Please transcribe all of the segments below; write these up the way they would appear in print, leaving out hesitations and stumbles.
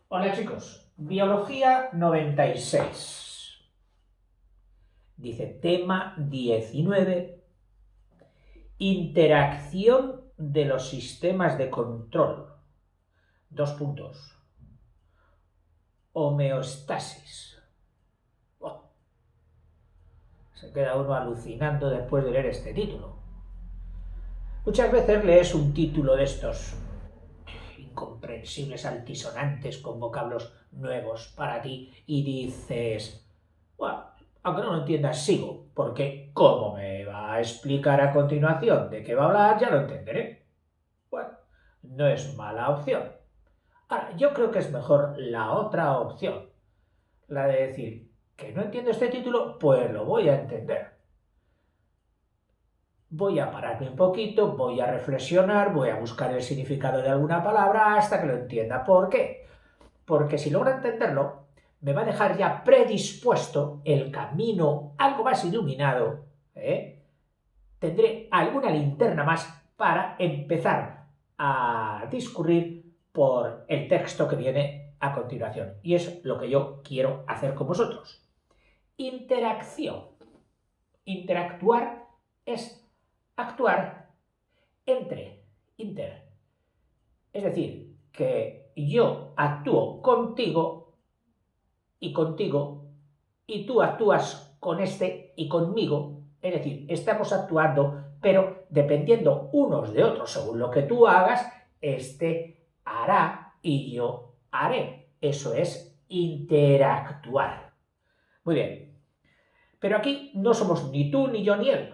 Hola chicos, Biología 96. Dice tema 19, interacción de los sistemas de control. Dos puntos. Homeostasis. Oh, se queda uno alucinando después de leer este título. Muchas veces lees un título de estos incomprensibles, altisonantes, con vocablos nuevos para ti y dices, bueno, aunque no lo entiendas, sigo, porque ¿cómo me va a explicar a continuación de qué va a hablar? Ya lo entenderé. Bueno, no es mala opción. Ahora, yo creo que es mejor la otra opción, la de decir que no entiendo este título, pues lo voy a entender. Voy a pararme un poquito, voy a reflexionar, voy a buscar el significado de alguna palabra hasta que lo entienda. ¿Por qué? Porque si logra entenderlo, me va a dejar ya predispuesto el camino algo más iluminado, ¿eh? Tendré alguna linterna más para empezar a discurrir por el texto que viene a continuación. Y es lo que yo quiero hacer con vosotros. Interacción. Interactuar es actuar entre, inter. Es decir, que yo actúo contigo y contigo y tú actúas con este y conmigo. Es decir, estamos actuando, pero dependiendo unos de otros, según lo que tú hagas, este hará y yo haré. Eso es interactuar. Muy bien. Pero aquí no somos ni tú, ni yo, ni él.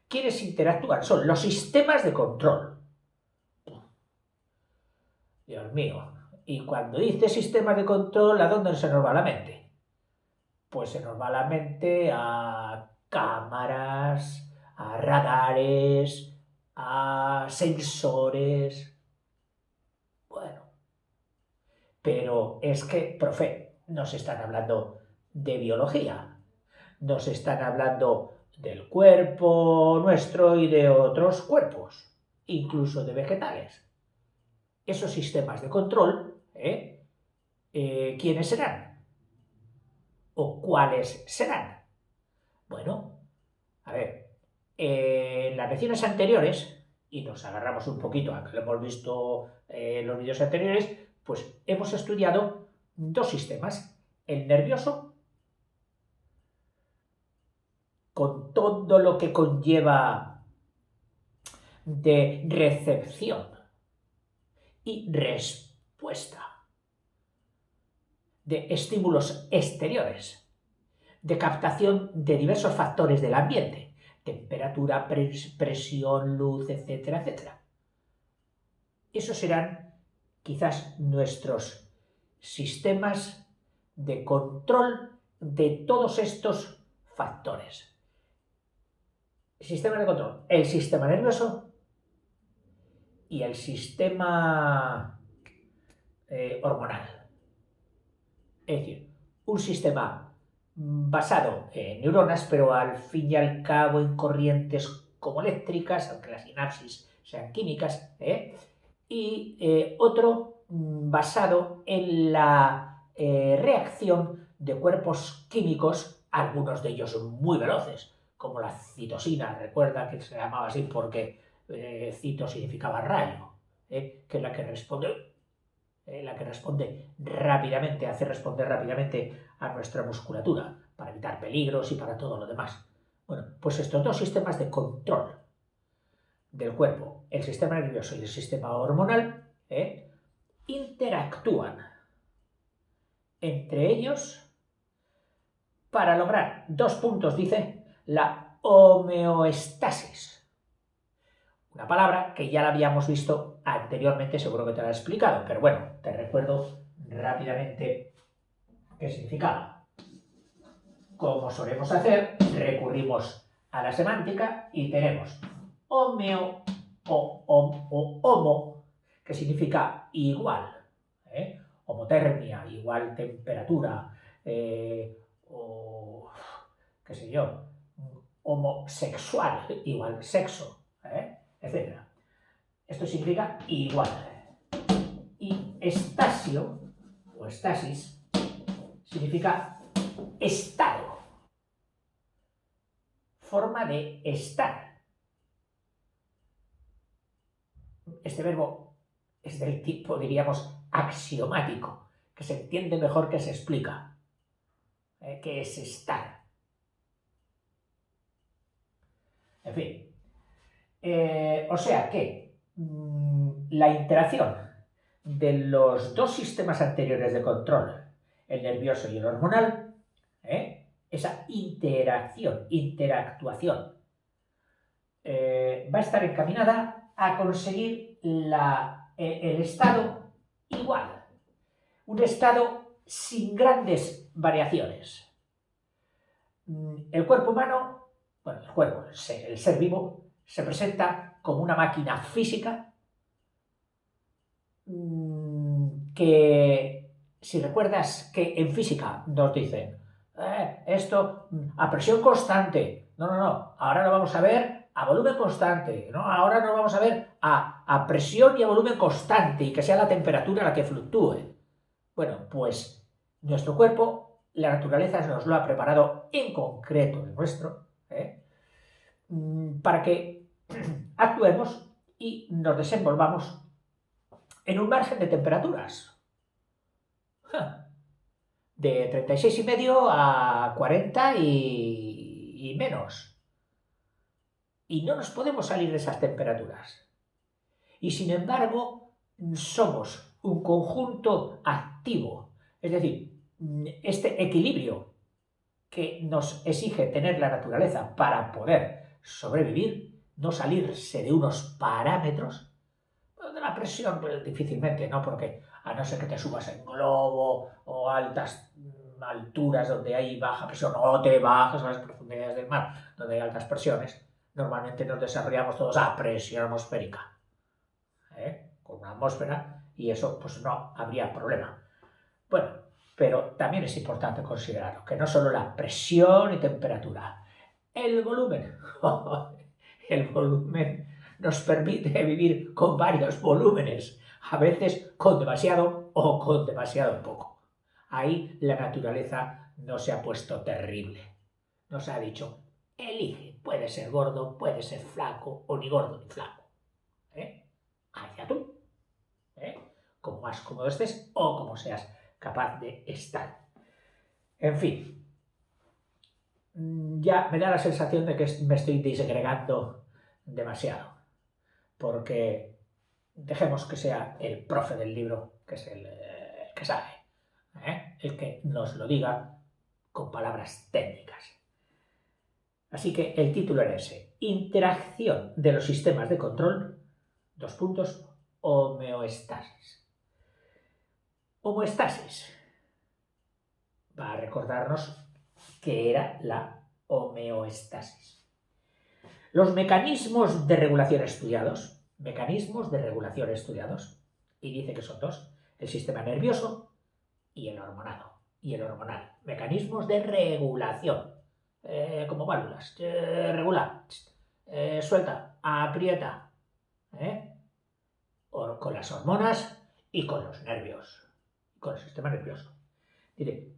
¿Quiénes interactúan? Son los sistemas de control. Dios mío. Y cuando dice sistemas de control, ¿a dónde se nos va la mente? Pues se nos va la mente a cámaras, a radares, a sensores. Bueno, pero es que, profe, nos están hablando de biología, nos están hablando del cuerpo nuestro y de otros cuerpos, incluso de vegetales. Esos sistemas de control, ¿quiénes serán? ¿O cuáles serán? Bueno, a ver, en las lecciones anteriores, y nos agarramos un poquito a que lo hemos visto en los vídeos anteriores, pues hemos estudiado dos sistemas. El nervioso, con todo lo que conlleva de recepción y respuesta de estímulos exteriores, de captación de diversos factores del ambiente, temperatura, presión, luz, etcétera, etcétera. Esos serán quizás nuestros sistemas de control de todos estos factores. Sistemas de control. El sistema nervioso y el sistema hormonal. Es decir, un sistema basado en neuronas, pero al fin y al cabo en corrientes como eléctricas, aunque las sinapsis sean químicas, y otro basado en la reacción de cuerpos químicos, algunos de ellos muy veloces, como la citosina, recuerda que se llamaba así porque cito significaba rayo, que es la que responde rápidamente, hace responder rápidamente a nuestra musculatura, para evitar peligros y para todo lo demás. Bueno, pues estos dos sistemas de control del cuerpo, el sistema nervioso y el sistema hormonal, interactúan entre ellos para lograr dos puntos, dice, la homeostasis. Una palabra que ya la habíamos visto anteriormente, seguro que te la he explicado, pero bueno, te recuerdo rápidamente qué significaba. Como solemos hacer, recurrimos a la semántica y tenemos homeo o homo, que significa igual, homotermia, igual temperatura, o qué sé yo, homosexual, igual sexo, etc. Esto significa igual. Y estasio, o homeostasis significa estado, forma de estar. Este verbo es del tipo, diríamos, axiomático, que se entiende mejor que se explica, que es estar. En fin, o sea que la interacción de los dos sistemas anteriores de control, el nervioso y el hormonal, esa interactuación, va a estar encaminada a conseguir el estado igual, un estado sin grandes variaciones. El cuerpo humano, bueno, el ser vivo, se presenta como una máquina física que, si recuerdas que en física nos dicen esto a presión constante, no, ahora lo vamos a ver a volumen constante, ¿no? Ahora lo vamos a ver a presión y a volumen constante y que sea la temperatura la que fluctúe. Bueno, pues nuestro cuerpo, la naturaleza nos lo ha preparado en concreto el nuestro, para que actuemos y nos desenvolvamos en un margen de temperaturas de 36,5 a 40 y menos. Y no nos podemos salir de esas temperaturas. Y sin embargo, somos un conjunto activo. Es decir, este equilibrio que nos exige tener la naturaleza para poder sobrevivir, no salirse de unos parámetros. De la presión, pues, difícilmente, ¿no? Porque a no ser que te subas en globo o altas alturas donde hay baja presión, o te bajas a las profundidades del mar donde hay altas presiones, normalmente nos desarrollamos todos a presión atmosférica, con una atmósfera, y eso pues no habría problema. Bueno, pero también es importante considerarlo, que no solo la presión y temperatura, el volumen, el volumen nos permite vivir con varios volúmenes, a veces con demasiado o con demasiado poco. Ahí la naturaleza no se ha puesto terrible. Nos ha dicho, elige, puede ser gordo, puede ser flaco, o ni gordo ni flaco. Allá tú. Como más cómodo estés o como seas capaz de estar. En fin, ya me da la sensación de que me estoy disgregando demasiado, porque dejemos que sea el profe del libro, que es el que sabe, el que nos lo diga con palabras técnicas. Así que el título era ese: interacción de los sistemas de control, homeostasis. Homeostasis va a recordarnos qué era la homeostasis. Los mecanismos de regulación estudiados, y dice que son dos: el sistema nervioso y el hormonal. Mecanismos de regulación, como válvulas, regula, suelta, aprieta, con las hormonas y con los nervios, con el sistema nervioso. Dice,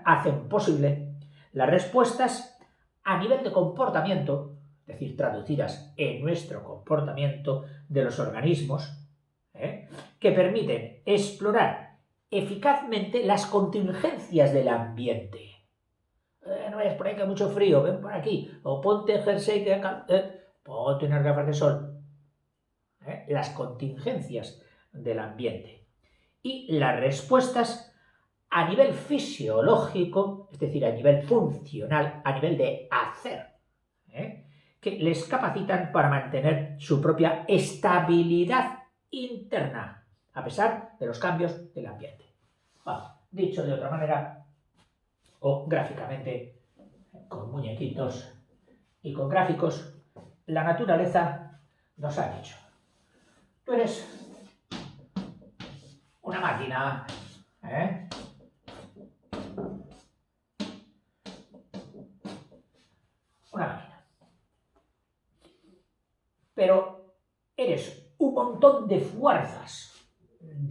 hacen posible las respuestas a nivel de comportamiento, es decir, traducidas en nuestro comportamiento de los organismos, que permiten explorar eficazmente las contingencias del ambiente. No vayas por ahí que hay mucho frío, ven por aquí, o ponte el jersey, ponte unas gafas de sol. Las contingencias del ambiente. Y las respuestas a nivel fisiológico, es decir, a nivel funcional, a nivel de hacer, que les capacitan para mantener su propia estabilidad interna, a pesar de los cambios del ambiente. Bueno, dicho de otra manera, o gráficamente, con muñequitos y con gráficos, la naturaleza nos ha dicho: tú eres una máquina, una máquina. Pero eres un montón de fuerzas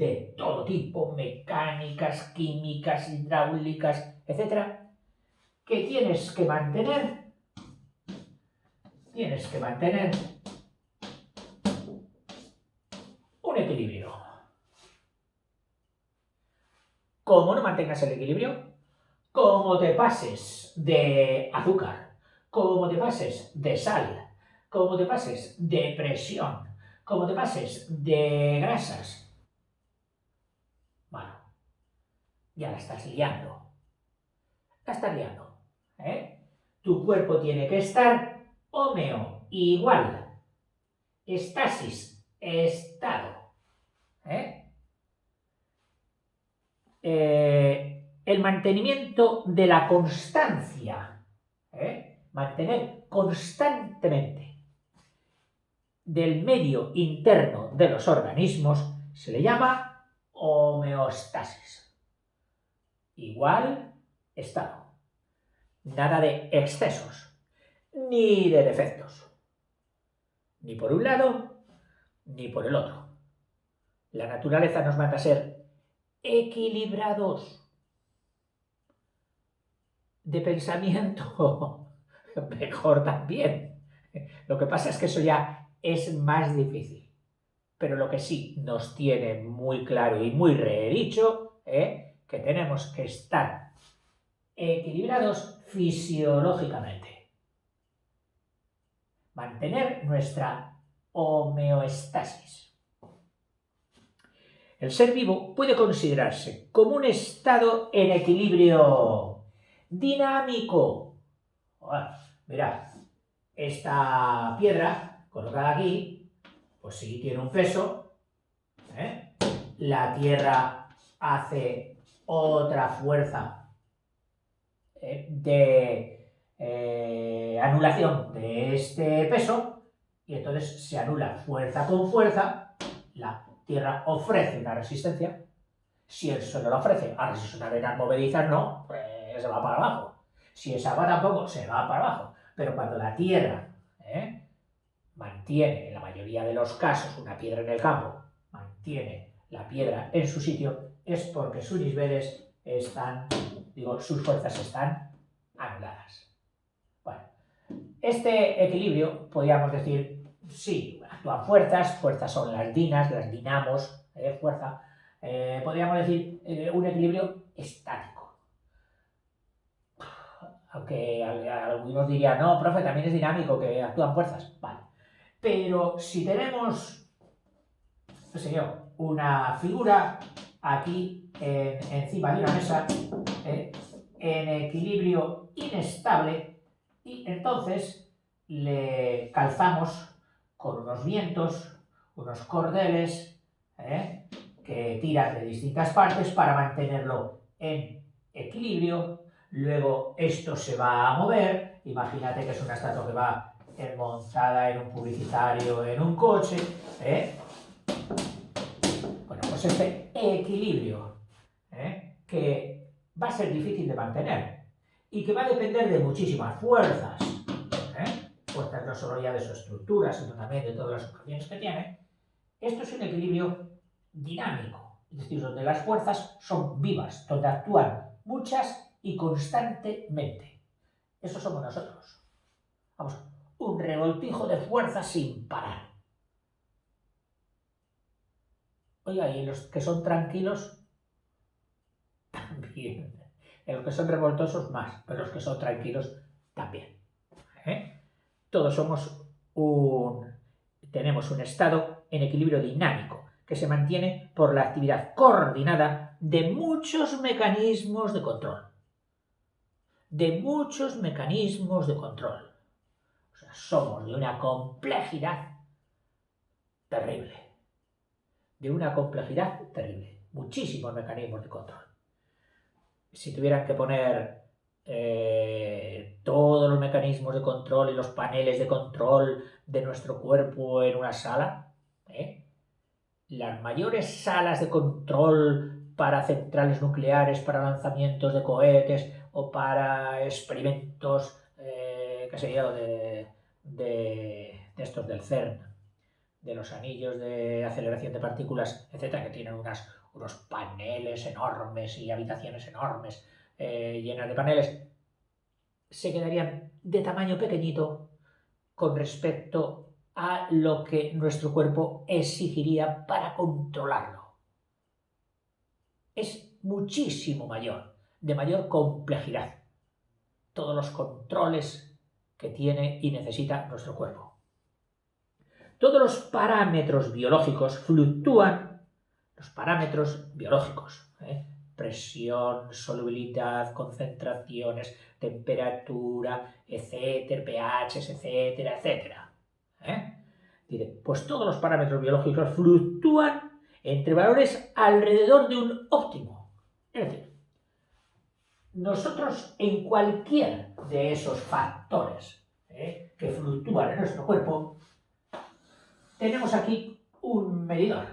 de todo tipo, mecánicas, químicas, hidráulicas, etcétera, que tienes que mantener un equilibrio. Como no mantengas el equilibrio, como te pases de azúcar, como te pases de sal, como te pases de presión, como te pases de grasas, bueno, ya la estás liando. La estás liando. Tu cuerpo tiene que estar homeo, igual. Estasis, estado. El mantenimiento de la constancia. Mantener constantemente del medio interno de los organismos se le llama homeostasis. Igual, estado. Nada de excesos, ni de defectos. Ni por un lado, ni por el otro. La naturaleza nos manda a ser equilibrados. De pensamiento, mejor también. Lo que pasa es que eso ya es más difícil. Pero lo que sí nos tiene muy claro y muy redicho, que tenemos que estar equilibrados fisiológicamente. Mantener nuestra homeostasis. El ser vivo puede considerarse como un estado en equilibrio dinámico. Mirad, esta piedra colocada aquí, pues sí, tiene un peso. La Tierra hace otra fuerza de anulación de este peso, y entonces se anula fuerza con fuerza. La Tierra ofrece una resistencia. Si el suelo la ofrece, ahora si son arenas movedizas no, pues se va para abajo. Si es agua tampoco, se va para abajo. Pero cuando la Tierra mantiene, en la mayoría de los casos, una piedra en el campo, mantiene la piedra en su sitio, es porque sus niveles están, sus fuerzas están anuladas. Bueno, este equilibrio, podríamos decir, sí, actúan fuerzas son las dinas, las dinamos, fuerza. Podríamos decir un equilibrio estático. Aunque algunos dirían, no, profe, también es dinámico, que actúan fuerzas. Vale. Pero si tenemos, señor, una figura aquí encima de una mesa, en equilibrio inestable, y entonces le calzamos con unos vientos, unos cordeles, que tiran de distintas partes para mantenerlo en equilibrio. Luego esto se va a mover. Imagínate que es una estatua que va montada en un publicitario, en un coche. Bueno, pues este equilibrio que va a ser difícil de mantener y que va a depender de muchísimas fuerzas. Fuerzas no solo ya de su estructura, sino también de todas las operaciones que tiene. Esto es un equilibrio dinámico, es decir, donde las fuerzas son vivas, donde actúan muchas y constantemente. Eso somos nosotros. Vamos, un revoltijo de fuerzas sin parar. Oiga, y los que son tranquilos, también. En los que son revoltosos, más, pero los que son tranquilos, también. Todos tenemos un estado en equilibrio dinámico que se mantiene por la actividad coordinada de muchos mecanismos de control. O sea, somos de una complejidad terrible. Muchísimos mecanismos de control. Si tuvieran que poner todos los mecanismos de control y los paneles de control de nuestro cuerpo en una sala, las mayores salas de control para centrales nucleares, para lanzamientos de cohetes o para experimentos, qué sé yo, de estos del CERN, de los anillos de aceleración de partículas, etcétera, que tienen unos paneles enormes y habitaciones enormes llenas de paneles, se quedarían de tamaño pequeñito con respecto a lo que nuestro cuerpo exigiría para controlarlo. Es muchísimo mayor, de mayor complejidad, todos los controles que tiene y necesita nuestro cuerpo. Todos los parámetros biológicos fluctúan, los parámetros biológicos, presión, solubilidad, concentraciones, temperatura, etcétera, pHs, etcétera, etcétera. Pues todos los parámetros biológicos fluctúan entre valores alrededor de un óptimo. Es decir, nosotros en cualquier de esos factores que fluctúan en nuestro cuerpo, tenemos aquí un medidor,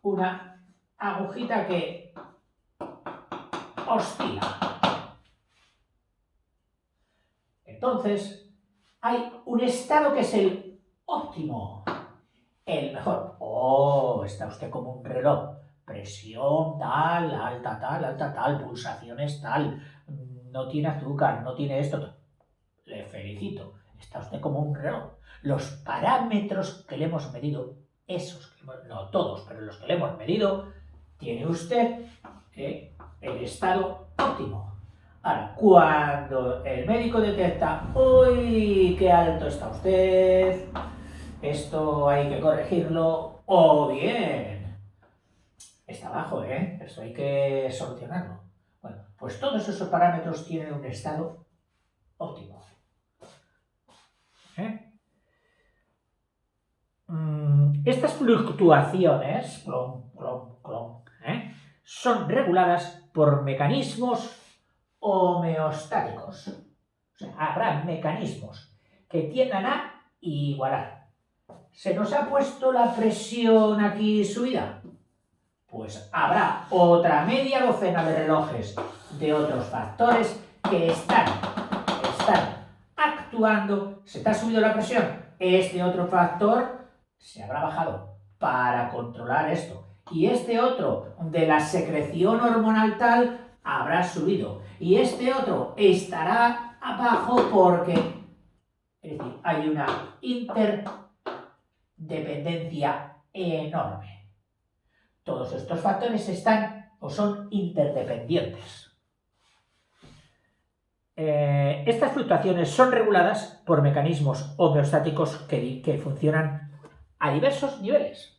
una agujita que oscila. Entonces, hay un estado que es el óptimo, el mejor. Oh, está usted como un reloj. Presión tal, alta tal, pulsaciones tal, no tiene azúcar, no tiene esto. Le felicito, está usted como un reloj. Los parámetros que le hemos medido, no todos, pero los que le hemos medido, tiene usted el estado óptimo. Ahora, cuando el médico detecta, uy, qué alto está usted, esto hay que corregirlo, o bien, está bajo, esto hay que solucionarlo. Bueno, pues todos esos parámetros tienen un estado óptimo. Estas fluctuaciones son reguladas por mecanismos homeostáticos. O sea, habrá mecanismos que tiendan a igualar. ¿Se nos ha puesto la presión aquí subida? Pues habrá otra media docena de relojes de otros factores que están actuando. ¿Se te ha subido la presión? Este otro factor se habrá bajado para controlar esto. Y este otro de la secreción hormonal tal habrá subido. Y este otro estará abajo porque, es decir, hay una interdependencia enorme. Todos estos factores están o son interdependientes. Estas fluctuaciones son reguladas por mecanismos homeostáticos que funcionan a diversos niveles.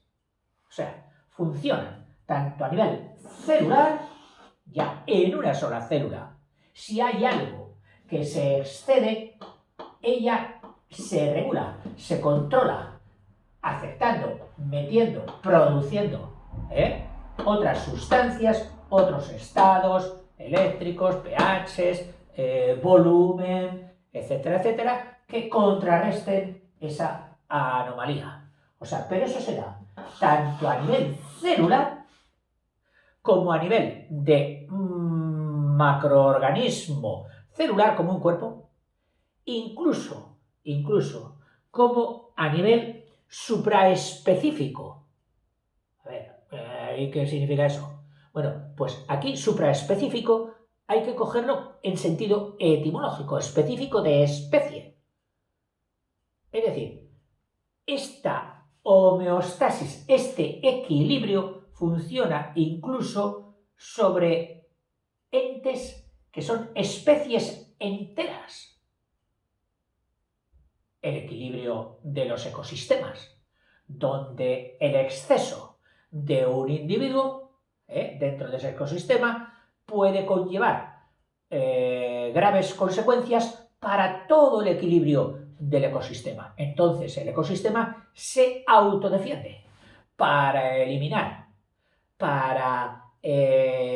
O sea, funcionan tanto a nivel celular, ya en una sola célula. Si hay algo que se excede, ella se regula, se controla, aceptando, metiendo, produciendo otras sustancias, otros estados eléctricos, pHs, volumen, etcétera, etcétera, que contrarresten esa anomalía. O sea, pero eso se da tanto a nivel celular como a nivel de macroorganismo celular como un cuerpo, incluso como a nivel supraespecífico. A ver, ¿qué significa eso? Bueno, pues aquí supraespecífico hay que cogerlo en sentido etimológico, específico de especie. Es decir, esta homeostasis, este equilibrio, funciona incluso sobre entes que son especies enteras. El equilibrio de los ecosistemas, donde el exceso de un individuo dentro de ese ecosistema puede conllevar graves consecuencias para todo el equilibrio del ecosistema. Entonces el ecosistema se autodefiende para eliminar, para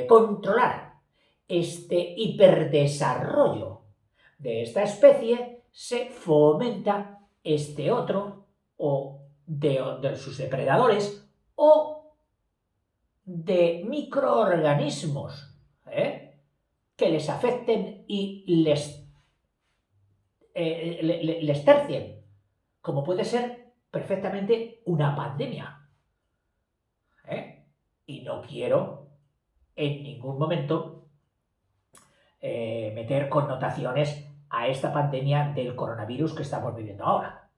controlar este hiperdesarrollo de esta especie. Se fomenta este otro o de sus depredadores o de microorganismos que les afecten y les tercien, como puede ser perfectamente una pandemia. Y no quiero en ningún momento meter connotaciones a esta pandemia del coronavirus que estamos viviendo ahora,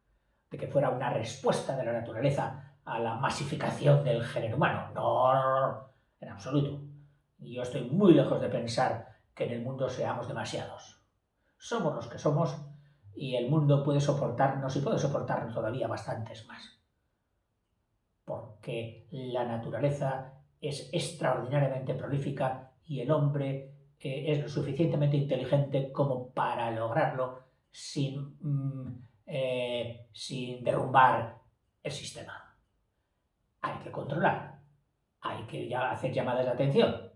de que fuera una respuesta de la naturaleza a la masificación del género humano. No, no, no, no, en absoluto. Yo estoy muy lejos de pensar que en el mundo seamos demasiados. Somos los que somos y el mundo puede soportarnos y puede soportarnos todavía bastantes más. Porque la naturaleza es extraordinariamente prolífica y el hombre es lo suficientemente inteligente como para lograrlo sin derrumbar el sistema. Hay que controlar, hay que hacer llamadas de atención,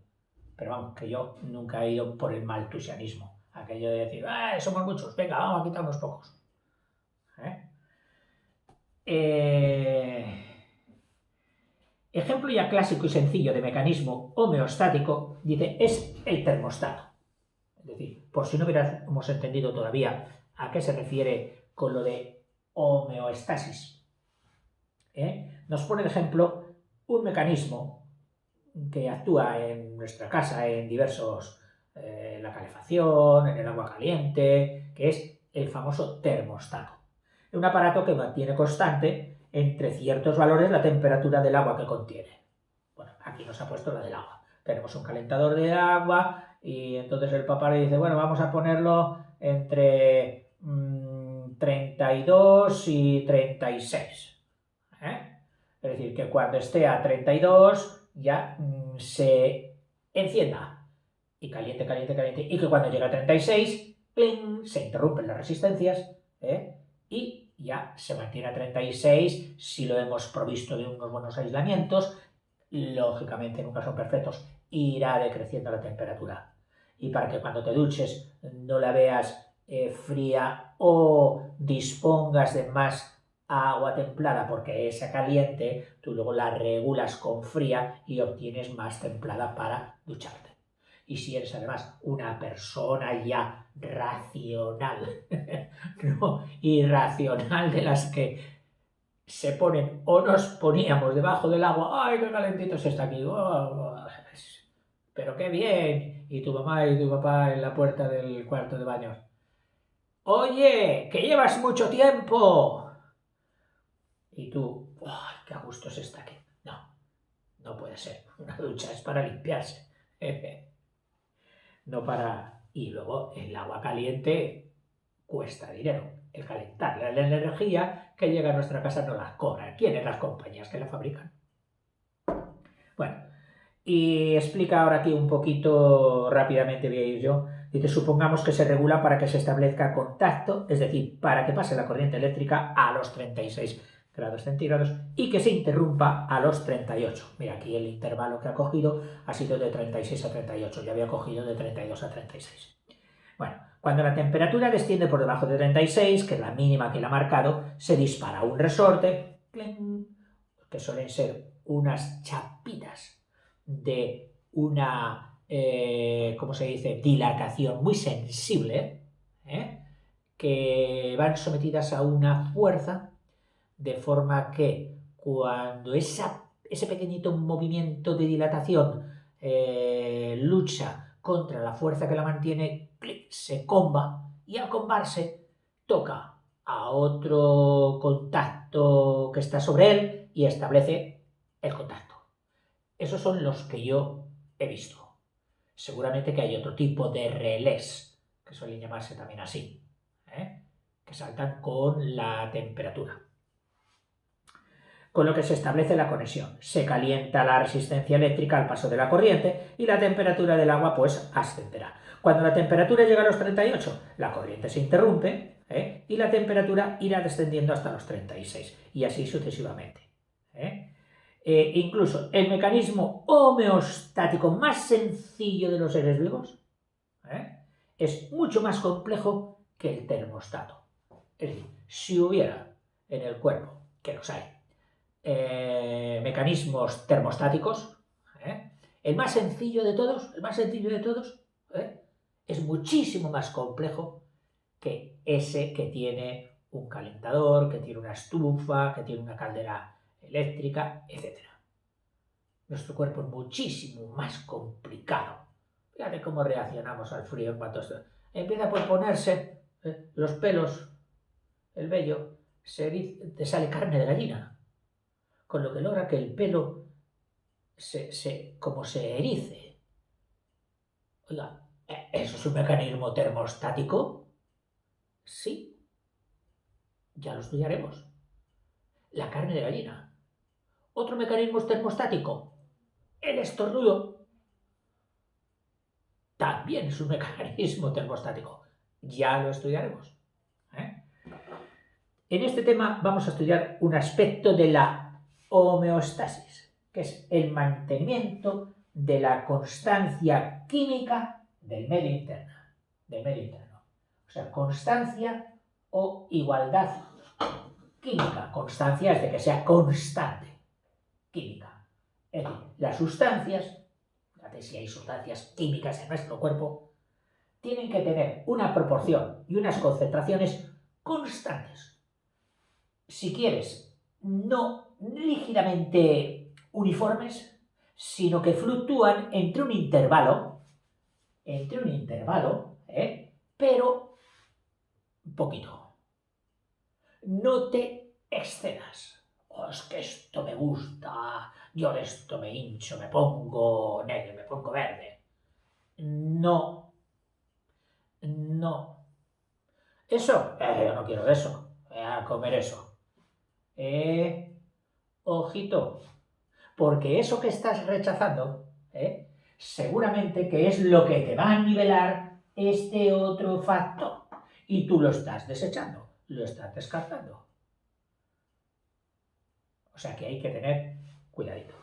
pero vamos, que yo nunca he ido por el maltusianismo, aquello de decir, somos muchos, venga, vamos a quitar unos pocos. Ejemplo ya clásico y sencillo de mecanismo homeostático, dice, es el termostato. Es decir, por si no hubiéramos entendido todavía a qué se refiere con lo de homeostasis, nos pone de ejemplo un mecanismo que actúa en nuestra casa en diversos, en la calefacción, en el agua caliente, que es el famoso termostato. Es un aparato que mantiene constante entre ciertos valores la temperatura del agua que contiene. Bueno, aquí nos ha puesto la del agua. Tenemos un calentador de agua y entonces el papá le dice, bueno, vamos a ponerlo entre 32 y 36. Es decir, que cuando esté a 32 ya se encienda y caliente, caliente, caliente, y que cuando llegue a 36, ¡pling!, se interrumpen las resistencias y ya se mantiene a 36 si lo hemos provisto de unos buenos aislamientos. Lógicamente, nunca son perfectos, irá decreciendo la temperatura. Y para que cuando te duches no la veas fría o dispongas de más agua templada porque esa caliente, tú luego la regulas con fría y obtienes más templada para ducharte. Y si eres además una persona ya racional, no irracional, de las que se ponen o nos poníamos debajo del agua, ¡ay, qué calentito se está aquí! ¡Pero qué bien! Y tu mamá y tu papá en la puerta del cuarto de baño. ¡Oye, que llevas mucho tiempo! Y tú, ¡ay, qué a gusto se está aquí! No, no puede ser. Una ducha es para limpiarse. No para... Y luego el agua caliente cuesta dinero. El calentar la energía que llega a nuestra casa no la cobran. ¿Quiénes? Las compañías que la fabrican. Bueno, y explica ahora aquí un poquito rápidamente, voy a ir yo. Dice, supongamos que se regula para que se establezca contacto, es decir, para que pase la corriente eléctrica a los 36 grados centígrados y que se interrumpa a los 38. Mira, aquí el intervalo que ha cogido ha sido de 36 a 38, yo había cogido de 32 a 36. Bueno, cuando la temperatura desciende por debajo de 36, que es la mínima que él ha marcado, se dispara un resorte, que suelen ser unas chapitas de una, ¿cómo se dice?, dilatación muy sensible, que van sometidas a una fuerza, de forma que cuando ese pequeñito movimiento de dilatación lucha contra la fuerza que la mantiene, se comba, y al combarse toca a otro contacto que está sobre él y establece el contacto. Esos son los que yo he visto. Seguramente que hay otro tipo de relés, que suelen llamarse también así, que saltan con la temperatura. Con lo que se establece la conexión. Se calienta la resistencia eléctrica al paso de la corriente y la temperatura del agua pues ascenderá. Cuando la temperatura llega a los 38, la corriente se interrumpe y la temperatura irá descendiendo hasta los 36 y así sucesivamente. Incluso el mecanismo homeostático más sencillo de los seres vivos es mucho más complejo que el termostato. Es decir, si hubiera en el cuerpo, que los hay, mecanismos termostáticos, el más sencillo de todos, es muchísimo más complejo que ese que tiene un calentador, que tiene una estufa, que tiene una caldera eléctrica, etc. Nuestro cuerpo es muchísimo más complicado. Fíjate cómo reaccionamos al frío en cuanto empieza por ponerse los pelos, el vello, te sale carne de gallina, con lo que logra que el pelo como se erice. Oiga, ¿eso es un mecanismo termostático? Sí, ya lo estudiaremos. La carne de gallina. Otro mecanismo termostático, el estornudo. También es un mecanismo termostático. Ya lo estudiaremos. En este tema vamos a estudiar un aspecto de la homeostasis, que es el mantenimiento de la constancia química del medio interno. O sea, constancia o igualdad química. Constancia es de que sea constante. Química. Es decir, las sustancias, fíjate si hay sustancias químicas en nuestro cuerpo, tienen que tener una proporción y unas concentraciones constantes. Si quieres, no rígidamente uniformes, sino que fluctúan entre un intervalo, pero un poquito. No te excedas. Oh, es que esto me gusta, yo de esto me hincho, me pongo negro, me pongo verde. No. Eso, yo no quiero eso. Voy a comer eso. Ojito, porque eso que estás rechazando, seguramente que es lo que te va a nivelar este otro factor. Y tú lo estás desechando, lo estás descartando. O sea que hay que tener cuidadito.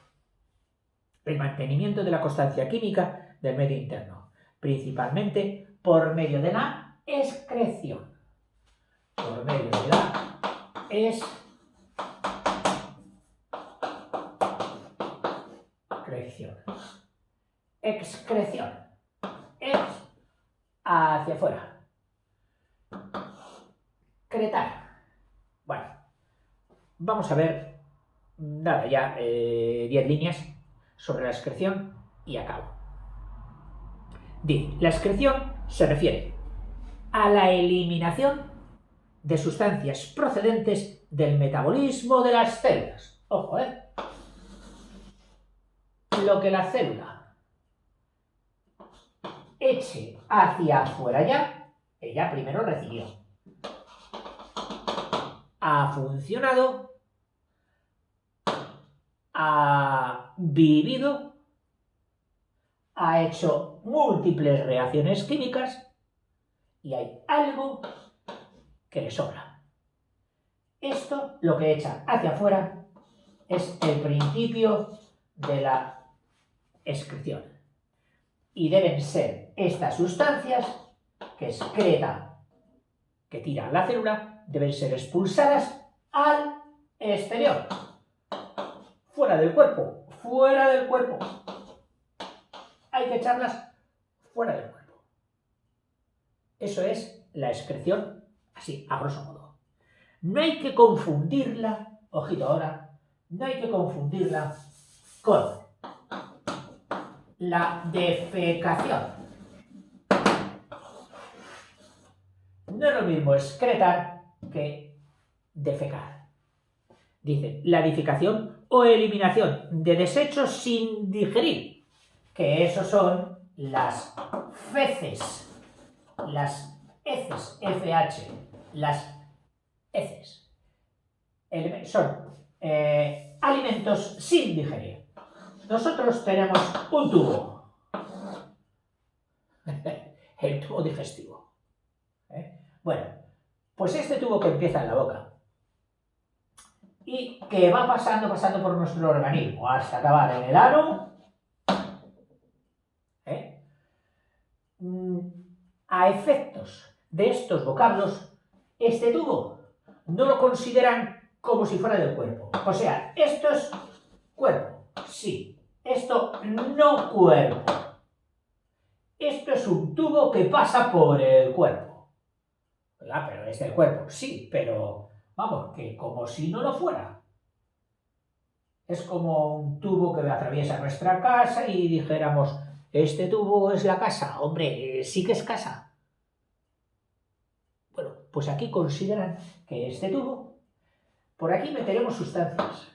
El mantenimiento de la constancia química del medio interno, principalmente por medio de la excreción. Por medio de la excreción. Hacia afuera. Cretar. Bueno, vamos a ver, nada, ya 10 líneas sobre la excreción y acabo. Dice, la excreción se refiere a la eliminación de sustancias procedentes del metabolismo de las células. Ojo, lo que la célula eche hacia afuera ya, ella primero recibió. Ha funcionado, ha vivido, ha hecho múltiples reacciones químicas y hay algo que le sobra. Esto, lo que echa hacia afuera, es el principio de la excreción. Y deben ser estas sustancias que excreta, que tira la célula, deben ser expulsadas al exterior. Fuera del cuerpo, fuera del cuerpo. Hay que echarlas fuera del cuerpo. Eso es la excreción, así, a grosso modo. No hay que confundirla, ojito ahora, no hay que confundirla con la defecación. No es lo mismo excretar que defecar. Dice, la defecación o eliminación de desechos sin digerir, que esos son las feces, las heces, FH, las heces. Son alimentos sin digerir. Nosotros tenemos un tubo, el tubo digestivo. Bueno, pues este tubo que empieza en la boca y que va pasando por nuestro organismo hasta acabar en el ano, a efectos de estos vocablos, este tubo no lo consideran como si fuera del cuerpo. O sea, esto es cuerpo, sí. Esto no cuerpo. Esto es un tubo que pasa por el cuerpo. Oiga, pero es del cuerpo. Sí, pero vamos, que como si no lo fuera. Es como un tubo que atraviesa nuestra casa y dijéramos, este tubo es la casa. Hombre, sí que es casa. Bueno, pues aquí consideran que este tubo, por aquí meteremos sustancias.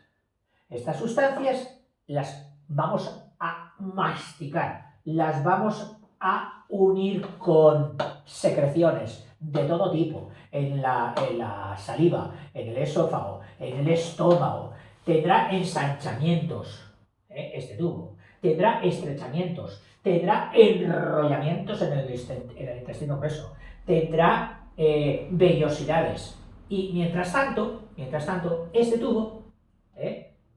Estas sustancias las vamos a masticar, las vamos a unir con secreciones de todo tipo, en la saliva, en el esófago, en el estómago. Tendrá ensanchamientos, este tubo, tendrá estrechamientos, tendrá enrollamientos en el intestino grueso, tendrá vellosidades. Y mientras tanto, este tubo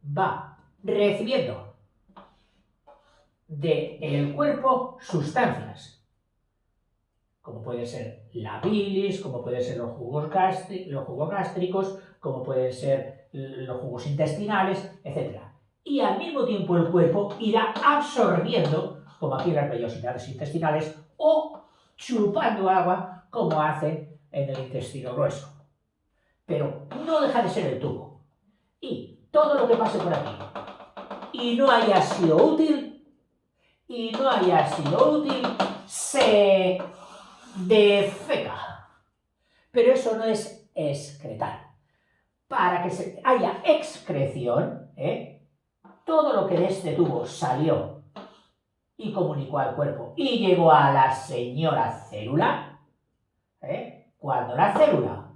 va recibiendo del cuerpo sustancias, como puede ser la bilis, como pueden ser los jugos gástricos, como pueden ser los jugos intestinales, etc. Y al mismo tiempo el cuerpo irá absorbiendo, como aquí las vellosidades intestinales, o chupando agua, como hace en el intestino grueso. Pero no deja de ser el tubo. Y todo lo que pase por aquí y no haya sido útil, se defeca. Pero eso no es excretar. Para que haya excreción, todo lo que de este tubo salió y comunicó al cuerpo y llegó a la señora célula, cuando la célula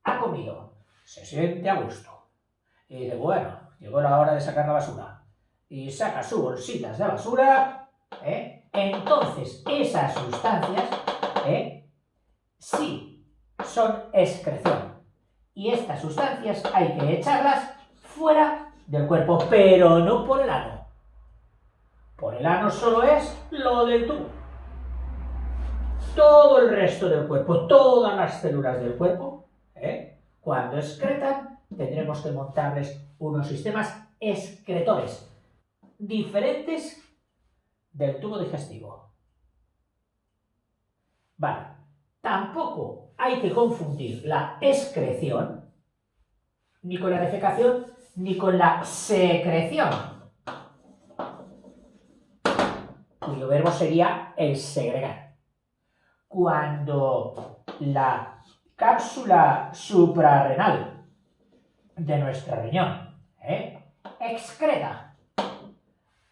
ha comido, se siente a gusto y dice, bueno, llegó la hora de sacar la basura y saca sus bolsitas de basura, entonces esas sustancias sí son excreción. Y estas sustancias hay que echarlas fuera del cuerpo, pero no por el ano. Por el ano solo es lo del tubo. Todo el resto del cuerpo, todas las células del cuerpo, cuando excretan, tendremos que montarles unos sistemas excretores diferentes del tubo digestivo. Vale, tampoco hay que confundir la excreción ni con la defecación ni con la secreción, cuyo verbo sería el segregar. Cuando la cápsula suprarrenal de nuestro riñón excreta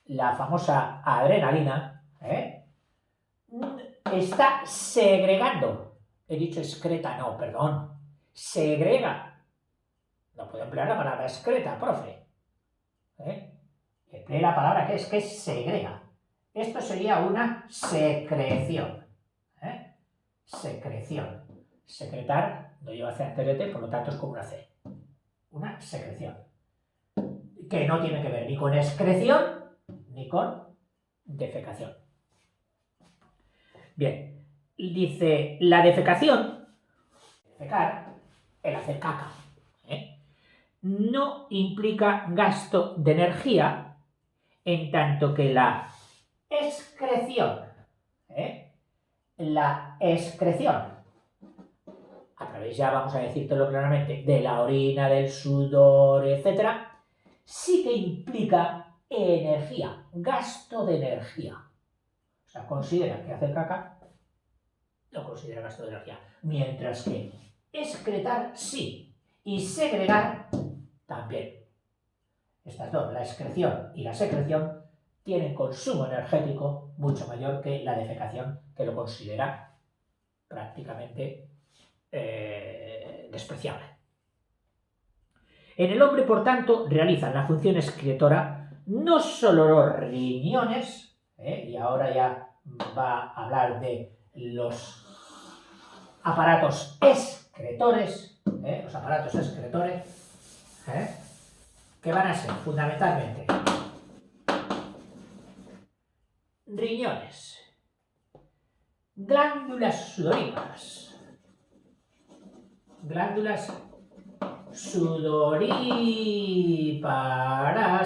la famosa adrenalina, está segregando. He dicho excreta, no, perdón. Segrega. No puedo emplear la palabra excreta, profe. Emplee la palabra que es segrega. Esto sería una secreción. Secreción. Secretar no lleva CTLT, por lo tanto es como una C. Una secreción. Que no tiene que ver ni con excreción ni con defecación. Bien, dice la defecación, defecar, el hacer caca, no implica gasto de energía, en tanto que la excreción, a través, ya vamos a decírtelo claramente, de la orina, del sudor, etc., sí que implica energía, gasto de energía. O sea, considera que hacer caca no considera gasto de energía. Mientras que excretar sí y segregar también. Estas dos, la excreción y la secreción, tienen consumo energético mucho mayor que la defecación, que lo considera prácticamente despreciable. En el hombre, por tanto, realizan la función excretora no solo los riñones, y ahora ya va a hablar de los aparatos excretores, que van a ser fundamentalmente riñones, glándulas sudoríparas,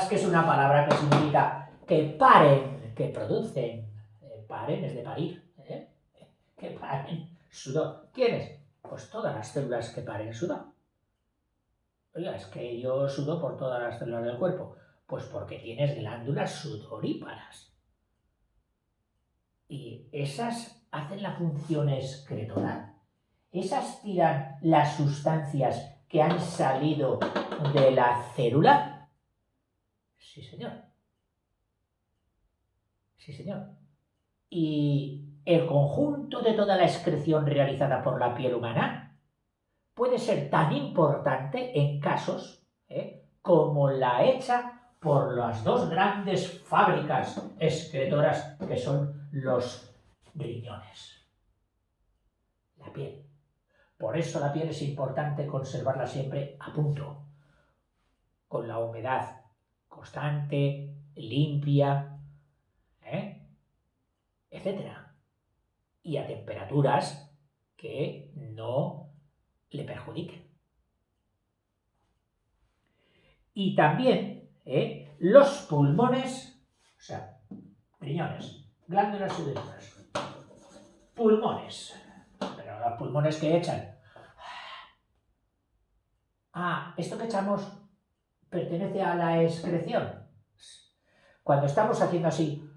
que es una palabra que significa que paren, que producen, paren es de parir, que paren sudor. ¿Quiénes? Pues todas las células que paren sudar. Oiga, es que yo sudo por todas las células del cuerpo. Pues porque tienes glándulas sudoríparas. Y esas hacen la función excretora. Esas tiran las sustancias que han salido de la célula. Sí, señor. Sí, señor. Y el conjunto de toda la excreción realizada por la piel humana puede ser tan importante en casos como la hecha por las dos grandes fábricas excretoras que son los riñones. La piel. Por eso la piel es importante conservarla siempre a punto, con la humedad constante, limpia, etcétera, y a temperaturas que no le perjudiquen. Y también los pulmones, o sea, riñones, glándulas sudoríparas, pulmones, pero los pulmones que echan. Esto que echamos pertenece a la excreción. Cuando estamos haciendo así,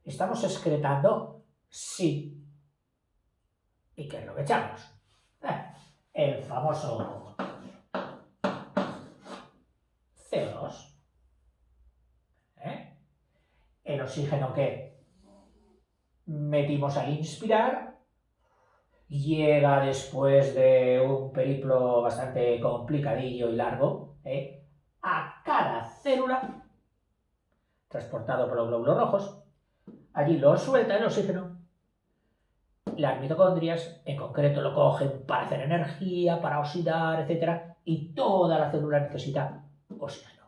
¿estamos excretando? Sí. ¿Y qué es lo que echamos? El famoso CO2. El oxígeno que metimos al inspirar llega después de un periplo bastante complicadillo y largo a cada célula, transportado por los glóbulos rojos. Allí lo suelta el oxígeno. Las mitocondrias, en concreto, lo cogen para hacer energía, para oxidar, etc. Y toda la célula necesita oxígeno.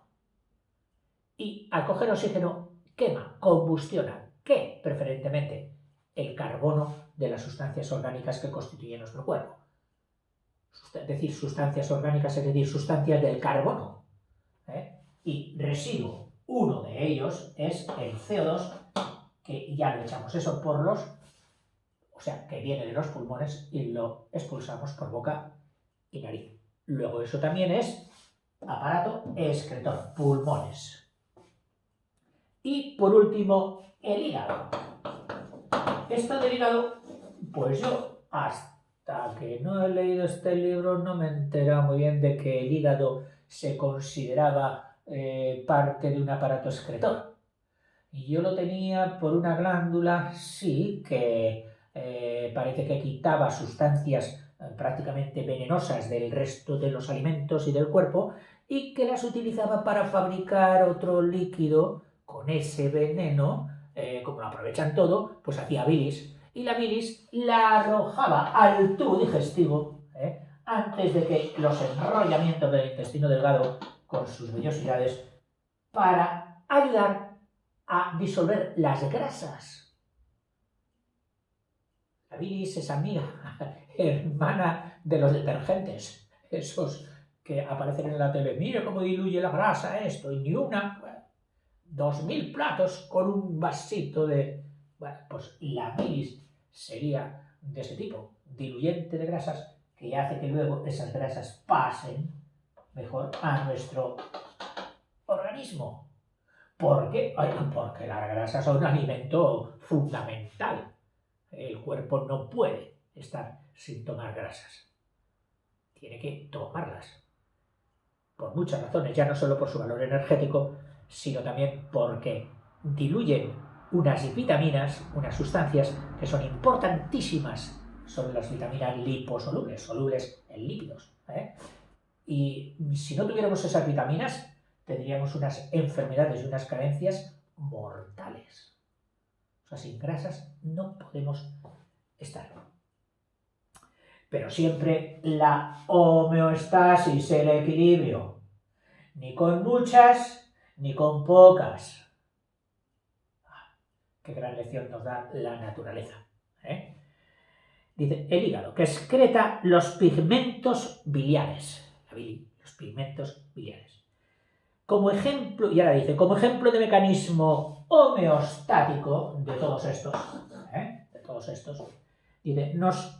Y al coger oxígeno, quema, combustiona. ¿Qué? Preferentemente el carbono de las sustancias orgánicas que constituyen nuestro cuerpo. Es decir, sustancias orgánicas, es decir, sustancias del carbono. Y residuo, uno de ellos es el CO2, que ya lo echamos eso por los, o sea, que viene de los pulmones y lo expulsamos por boca y nariz. Luego eso también es aparato excretor, pulmones. Y por último, el hígado. Esto del hígado, pues yo hasta que no he leído este libro no me he enterado muy bien de que el hígado se consideraba parte de un aparato excretor. Y yo lo tenía por una glándula, sí, que parece que quitaba sustancias prácticamente venenosas del resto de los alimentos y del cuerpo y que las utilizaba para fabricar otro líquido con ese veneno, como lo aprovechan todo, pues hacía bilis. Y la bilis la arrojaba al tubo digestivo antes de que los enrollamientos del intestino delgado con sus vellosidades para ayudar a disolver las grasas. La bilis es amiga, hermana de los detergentes, esos que aparecen en la tele. Mira cómo diluye la grasa esto, y ni una, 2000 platos con un vasito de... Bueno, pues la bilis sería de ese tipo, diluyente de grasas, que hace que luego esas grasas pasen mejor a nuestro organismo. ¿Por qué? Porque las grasas son un alimento fundamental. El cuerpo no puede estar sin tomar grasas. Tiene que tomarlas. Por muchas razones, ya no solo por su valor energético, sino también porque diluyen unas vitaminas, unas sustancias que son importantísimas. Son las vitaminas liposolubles, solubles en lípidos. Y si no tuviéramos esas vitaminas, tendríamos unas enfermedades y unas carencias mortales. O sea, sin grasas no podemos estar. Pero siempre la homeostasis, el equilibrio. Ni con muchas, ni con pocas. Qué gran lección nos da la naturaleza. Dice, el hígado, que excreta los pigmentos biliares. Los pigmentos biliares. Como ejemplo, y ahora dice, como ejemplo de mecanismo homeostático de todos estos, Dice, nos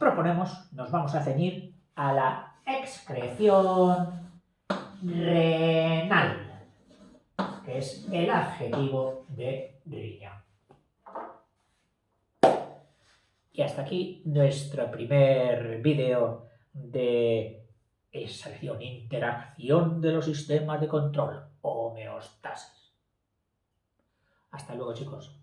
vamos a ceñir a la excreción renal, que es el adjetivo de riñón. Y hasta aquí nuestro primer vídeo de esa lección, interacción de los sistemas de control, homeostasis. Hasta luego, chicos.